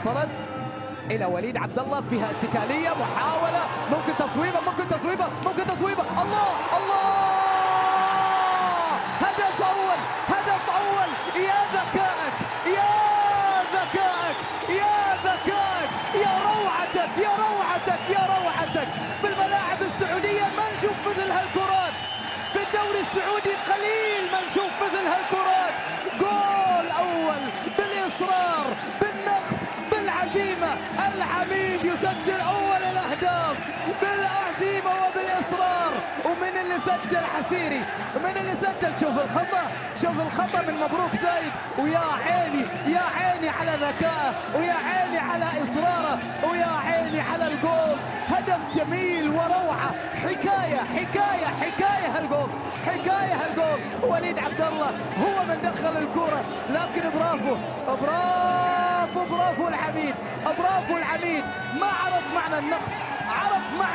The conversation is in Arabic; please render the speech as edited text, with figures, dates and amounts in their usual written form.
وصلت الى وليد عبد الله، فيها اتكاليه، محاوله، ممكن تصويبه، ممكن تصويبه، ممكن تصويبه. الله الله، هدف اول، هدف اول. يا ذكائك، يا ذكائك، يا ذكائك، يا روعتك، يا روعتك، يا روعتك. في الملاعب السعوديه ما نشوف مثل هالكرات، في الدوري السعودي قليل ما نشوف مثل هالكرات. جول اول بالاصرار، بالنقص، بالعزيمه. العميد يسجل اول الاهداف بالعزيمه وبالاصرار. ومن اللي سجل؟ حسيري. من اللي سجل؟ شوف الخطا، شوف الخطا من مبروك زايد. ويا عيني، يا عيني على ذكائه، ويا عيني على اصراره، ويا عيني على الجول. هدف جميل وروعه، حكايه حكايه حكايه هالجول، حكايه هالجول. وليد عبد الله هو من دخل الكره، لكن برافو برافو برافو العميد، برافو العميد. ما عرف معنى النقص، عرف معنى